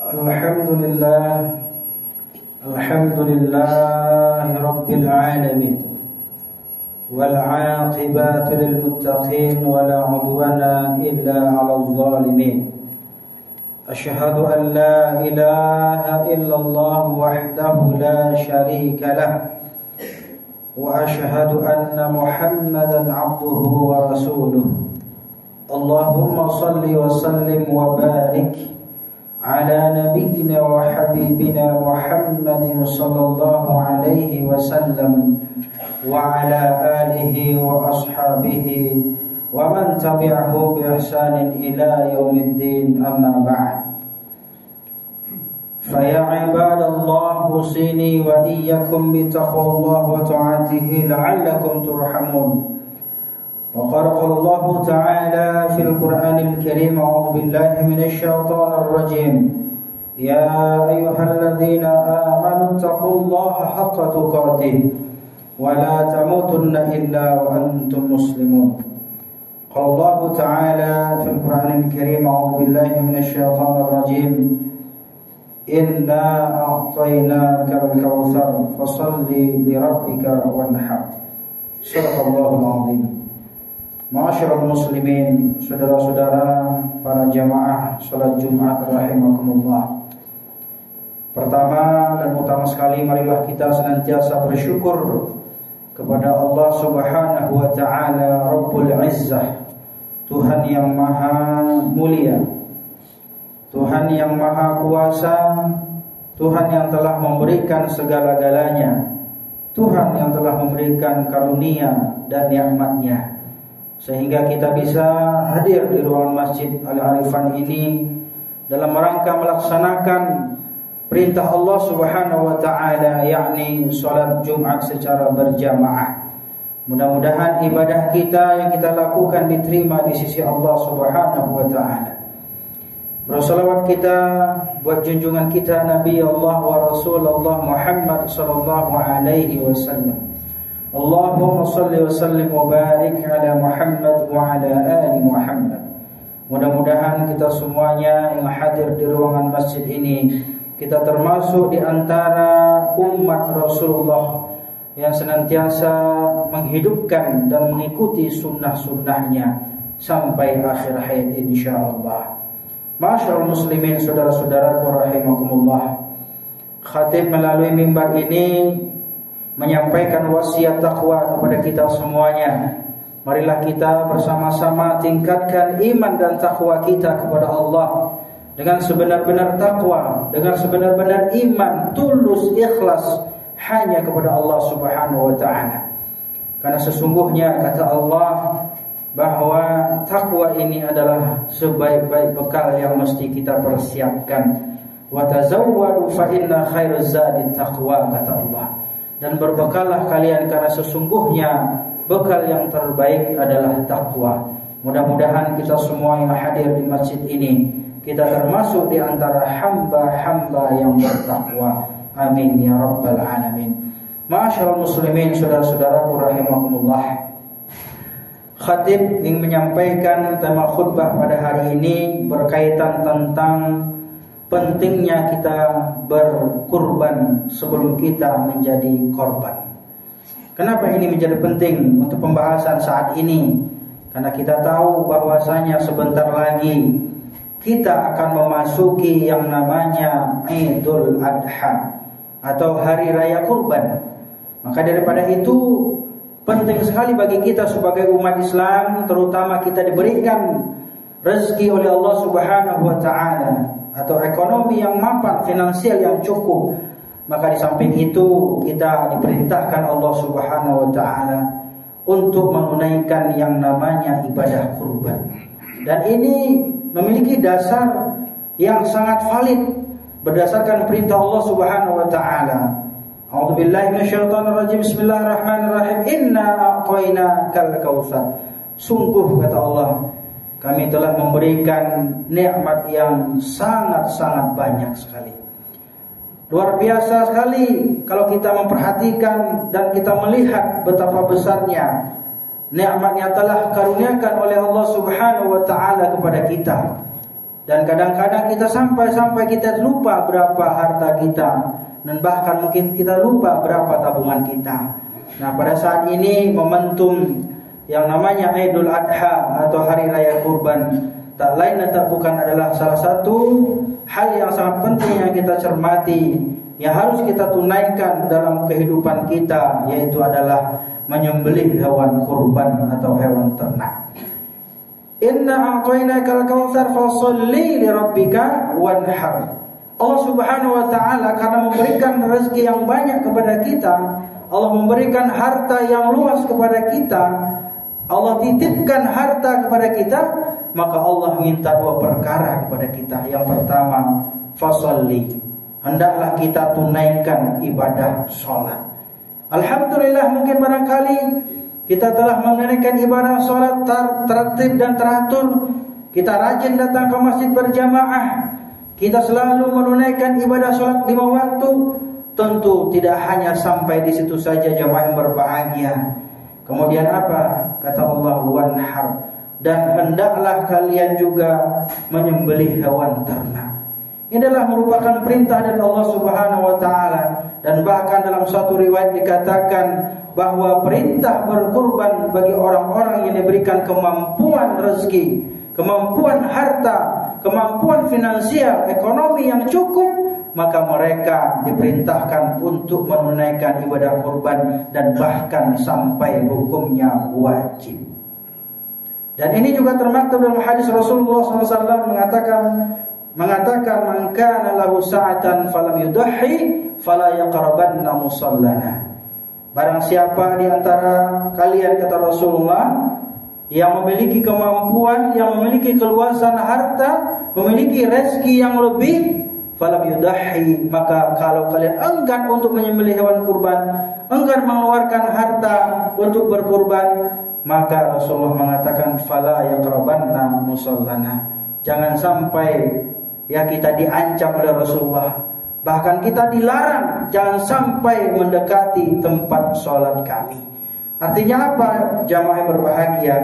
Alhamdulillah Rabbil Alamin wal 'aqibatu lil muttaqin wa la 'udwana illa 'alal zalimin. Asyhadu an la ilaha illallah wahdahu la syarika lah wa asyhadu anna Muhammadan 'abduhu wa rasuluh. Allahumma salli wa sallim wa barik ala nabiyyina wa habibina Muhammadin sallallahu alaihi wasallam wa ala alihi wa ashabihi wa man tabi'ahum bi ihsanin ila yaumiddin, amma ba'd. Fa ya ibadallah, usini wa iyyakum bi taqwallahi wa ta'atihi la'allakum turhamun. وقال الله تعالى في القرآن الكريم: أعوذ بالله من الشيطان الرجيم يا أيها الذين آمنوا اتقوا الله حق تقاته ولا تموتن إلا وأنتم مسلمون. قال الله تعالى في القرآن الكريم: أعوذ بالله من الشيطان الرجيم إنا أعطيناك الكوثر فصل لربك وانحر. صدق الله العظيم. Ma'asyiral muslimin, saudara-saudara para jamaah salat Jumat rahimakumullah. Pertama dan utama sekali, marilah kita senantiasa bersyukur kepada Allah Subhanahu wa taala Rabbul Izzah, Tuhan yang maha mulia, Tuhan yang maha kuasa, Tuhan yang telah memberikan segala-galanya, Tuhan yang telah memberikan karunia dan nikmat-Nya, sehingga kita bisa hadir di ruangan Masjid Al-Arifan ini dalam rangka melaksanakan perintah Allah Subhanahu wa taala, yakni salat Jumat secara berjamaah. Mudah-mudahan ibadah kita yang kita lakukan diterima di sisi Allah Subhanahu wa taala. Bersalawat kita buat junjungan kita Nabi Allah wa Rasulullah Muhammad sallallahu alaihi wasallam. Allahumma salli wa sallim wa barik ala Muhammad wa ala ali Muhammad. Mudah-mudahan kita semuanya yang hadir di ruangan masjid ini, kita termasuk di antara umat Rasulullah yang senantiasa menghidupkan dan mengikuti sunnah-sunnahnya sampai akhir hayat insyaallah. Ma'asyiral muslimin, saudara-saudaraku rahimakumullah. Khatib melalui mimbar ini menyampaikan wasiat takwa kepada kita semuanya. Marilah kita bersama-sama tingkatkan iman dan takwa kita kepada Allah dengan sebenar-benar takwa, dengan sebenar-benar iman, tulus, ikhlas hanya kepada Allah Subhanahu wa taala. Karena sesungguhnya kata Allah bahwa takwa ini adalah sebaik-baik bekal yang mesti kita persiapkan. Wa tazawwadu fa inna khairaz zadi taqwa, kata Allah. Dan berbekallah kalian karena sesungguhnya bekal yang terbaik adalah takwa. Mudah-mudahan kita semua yang hadir di masjid ini, kita termasuk di antara hamba-hamba yang bertakwa. Amin ya rabbal alamin. Ma'asyiral muslimin, saudara-saudaraku rahimakumullah. Khatib ingin menyampaikan tema khutbah pada hari ini berkaitan tentang pentingnya kita berkurban sebelum kita menjadi korban. Kenapa ini menjadi penting untuk pembahasan saat ini? Karena kita tahu bahwasanya sebentar lagi kita akan memasuki yang namanya Idul Adha atau Hari Raya Kurban. Maka daripada itu penting sekali bagi kita sebagai umat Islam, terutama kita diberikan rezeki oleh Allah Subhanahu wa taala atau ekonomi yang mapan, finansial yang cukup, maka di samping itu kita diperintahkan Allah Subhanahu wa taala untuk menunaikan yang namanya ibadah kurban. Dan ini memiliki dasar yang sangat valid berdasarkan perintah Allah Subhanahu wa taala. A'udzubillahi minasyaitonirrajim. Bismillahirrahmanirrahim. Inna a'tainakal kautsar. Sungguh kata Allah, kami telah memberikan nikmat yang sangat-sangat banyak sekali. Luar biasa sekali kalau kita memperhatikan dan kita melihat betapa besarnya nikmat yang telah karuniakan oleh Allah Subhanahu wa taala kepada kita. Dan kadang-kadang kita sampai kita lupa berapa harta kita, dan bahkan mungkin kita lupa berapa tabungan kita. Nah, pada saat ini momentum yang namanya Idul Adha atau Hari Raya Kurban, tak lain dan tak bukan adalah salah satu hal yang sangat penting yang kita cermati, yang harus kita tunaikan dalam kehidupan kita, yaitu adalah menyembelih hewan kurban atau hewan ternak. Inna a'tainakal kautsar fasholli lirabbika wanhar. Allah Subhanahu wa taala karena memberikan rezeki yang banyak kepada kita, Allah memberikan harta yang luas kepada kita, Allah titipkan harta kepada kita, maka Allah minta dua perkara kepada kita. Yang pertama, fasholli, hendaklah kita tunaikan ibadah sholat. Alhamdulillah, mungkin barangkali kita telah menunaikan ibadah sholat tertib dan teratur. Kita rajin datang ke masjid berjamaah. Kita selalu menunaikan ibadah sholat 5 waktu. Tentu tidak hanya sampai di situ saja jamaah yang berbahagia. Kemudian apa? Kata Allah, wanhar, dan hendaklah kalian juga menyembelih hewan ternak. Ini adalah merupakan perintah dari Allah Subhanahu wa taala, dan bahkan dalam suatu riwayat dikatakan bahwa perintah berkurban bagi orang-orang yang diberikan kemampuan rezeki, kemampuan harta, kemampuan finansial, ekonomi yang cukup, maka mereka diperintahkan untuk menunaikan ibadah kurban dan bahkan sampai hukumnya wajib. Dan ini juga termaktub dalam hadis Rasulullah SAW mengatakan man kana lahu sa'atan falam yudahhi fala yaqrabanna musallana. Barang siapa di antara kalian, kata Rasulullah, yang memiliki kemampuan, yang memiliki keluasan harta, memiliki rezeki yang lebih, falam yudahhi, maka kalau kalian enggan untuk menyembelih hewan kurban, enggan mengeluarkan harta untuk berkurban, maka Rasulullah mengatakan fala yaqrabanna musallana. Jangan sampai kita diancam oleh Rasulullah, bahkan kita dilarang jangan sampai mendekati tempat sholat kami. Artinya apa? Jamaah yang berbahagia,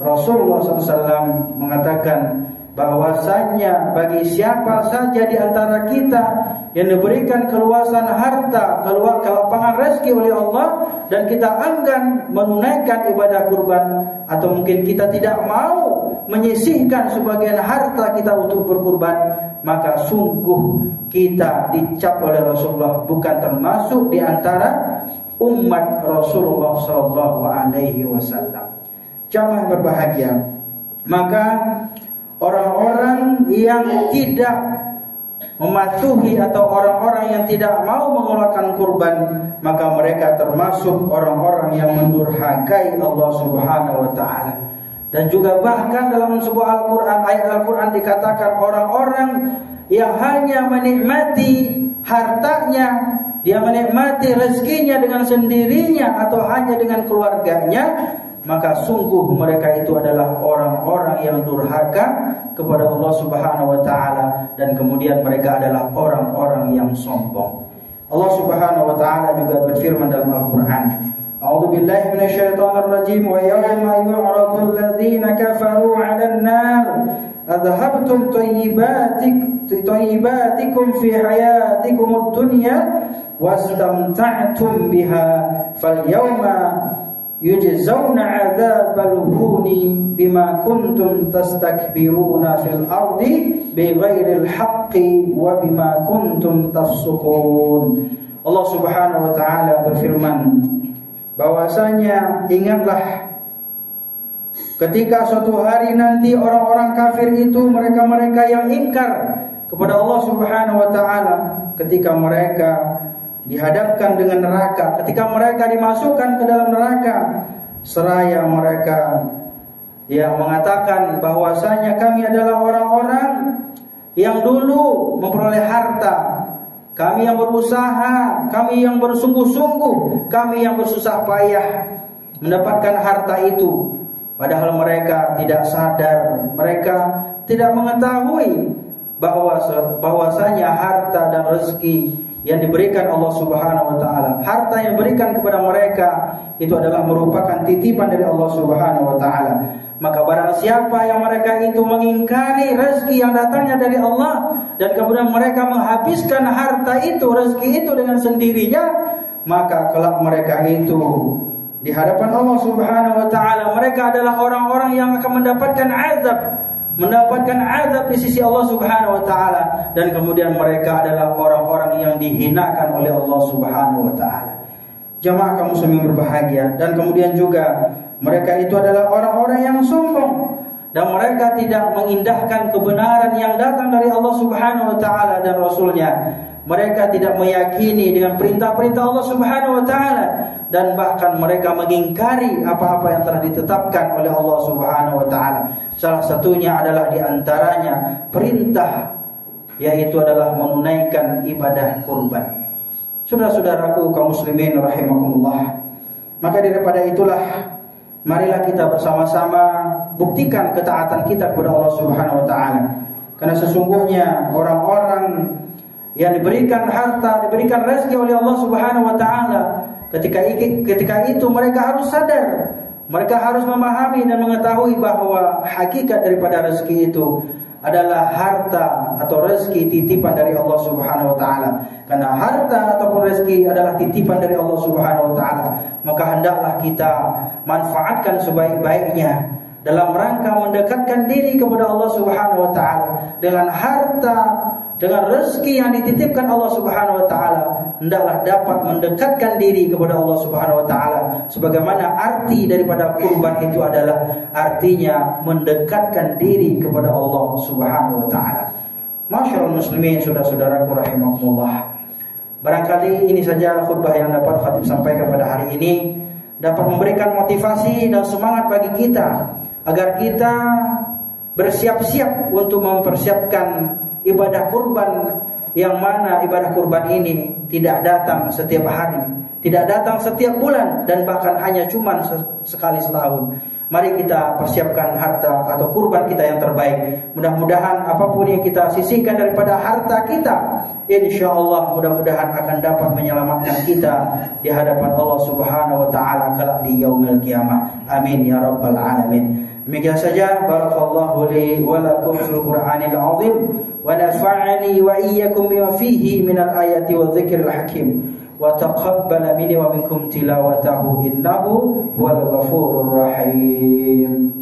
Rasulullah SAW mengatakan bahwasanya bagi siapa saja di antara kita yang diberikan keluasan harta, kelapangan rezeki oleh Allah, dan kita enggan menunaikan ibadah kurban, atau mungkin kita tidak mau menyisihkan sebagian harta kita untuk berkurban, maka sungguh kita dicap oleh Rasulullah bukan termasuk di antara umat Rasulullah SAW. Jamaah berbahagia, maka orang-orang yang tidak mematuhi atau orang-orang yang tidak mau mengeluarkan kurban, maka mereka termasuk orang-orang yang mendurhakai Allah Subhanahu wa taala. Dan juga bahkan dalam sebuah ayat Al-Quran dikatakan orang-orang yang hanya menikmati hartanya, dia menikmati rezekinya dengan sendirinya atau hanya dengan keluarganya, maka sungguh mereka itu adalah orang-orang yang durhaka kepada Allah Subhanahu wa taala, dan kemudian mereka adalah orang-orang yang sombong. Allah Subhanahu wa taala juga berfirman dalam Al-Qur'an, A'udzu billahi minasyaitonir rajim, wa yawma yu'radul ladzina kafaru 'alan nar adhabtum tayyibatikum fi hayatikumud dunya wastamta'tum biha falyawma yujzauna 'adzabal huni bima kuntum tastakbiruna fil ardi bighairil haqqi wa bima kuntum tafsukun. Allah Subhanahu wa taala berfirman bahwasanya ingatlah ketika suatu hari nanti orang-orang kafir itu, mereka-mereka yang ingkar kepada Allah Subhanahu wa taala, ketika mereka dihadapkan dengan neraka, ketika mereka dimasukkan ke dalam neraka, seraya mereka yang mengatakan bahwasanya kami adalah orang-orang yang dulu memperoleh harta, kami yang berusaha, kami yang bersungguh-sungguh, kami yang bersusah payah mendapatkan harta itu. Padahal mereka tidak sadar, mereka tidak mengetahui bahwasanya harta dan rezeki yang diberikan Allah Subhanahu wa taala, harta yang diberikan kepada mereka itu adalah merupakan titipan dari Allah Subhanahu wa taala. Maka barang siapa yang mereka itu mengingkari rezeki yang datangnya dari Allah, dan kemudian mereka menghabiskan harta itu, rezeki itu dengan sendirinya, maka kelak mereka itu di hadapan Allah Subhanahu wa taala, mereka adalah orang-orang yang akan mendapatkan azab di sisi Allah Subhanahu wa taala, dan kemudian mereka adalah orang-orang yang dihinakan oleh Allah Subhanahu wa taala. Jamaah kaum muslimin berbahagia, dan kemudian juga mereka itu adalah orang-orang yang sombong, dan mereka tidak mengindahkan kebenaran yang datang dari Allah Subhanahu wa taala dan Rasulnya. Mereka tidak meyakini dengan perintah-perintah Allah Subhanahu wa taala, dan bahkan mereka mengingkari apa-apa yang telah ditetapkan oleh Allah Subhanahu wa taala. Salah satunya adalah di antaranya perintah, yaitu adalah menunaikan ibadah kurban. Saudara-saudaraku kaum muslimin rahimakumullah, maka daripada itulah marilah kita bersama-sama buktikan ketaatan kita kepada Allah Subhanahu wa taala. Karena sesungguhnya orang-orang yang diberikan harta, diberikan rezeki oleh Allah Subhanahu wa taala, ketika itu mereka harus sadar, mereka harus memahami dan mengetahui bahwa hakikat daripada rezeki itu adalah harta atau rezeki titipan dari Allah Subhanahu wa taala. Karena harta ataupun rezeki adalah titipan dari Allah Subhanahu wa taala, maka hendaklah kita manfaatkan sebaik-baiknya dalam rangka mendekatkan diri kepada Allah Subhanahu wa taala. Dengan harta, dengan rezeki yang dititipkan Allah Subhanahu wa taala, hendaklah dapat mendekatkan diri kepada Allah Subhanahu wa taala. Sebagaimana arti daripada kurban itu adalah artinya mendekatkan diri kepada Allah Subhanahu wa taala. Masyaallah muslimin, saudara-saudaraku rahimakumullah. Barangkali ini saja khutbah yang dapat khatib sampaikan pada hari ini, dapat memberikan motivasi dan semangat bagi kita agar kita bersiap-siap untuk mempersiapkan ibadah kurban, yang mana ibadah kurban ini tidak datang setiap hari, tidak datang setiap bulan, dan bahkan hanya cuma sekali setahun. Mari kita persiapkan harta atau kurban kita yang terbaik. Mudah-mudahan apapun yang kita sisihkan daripada harta kita, insyaallah mudah-mudahan akan dapat menyelamatkan kita di hadapan Allah Subhanahu wa taala kelak di yaumil qiyamah. Amin ya rabbal alamin. Demikian saja, barakallahu li wa lakum fil Qur'anil azim, wa nafa'ani wa iyyakum bima fihi minal ayati wa dzikril hakim, wa taqabbala minni wa minkum tilawatahu innahu huwal ghafurur rahim.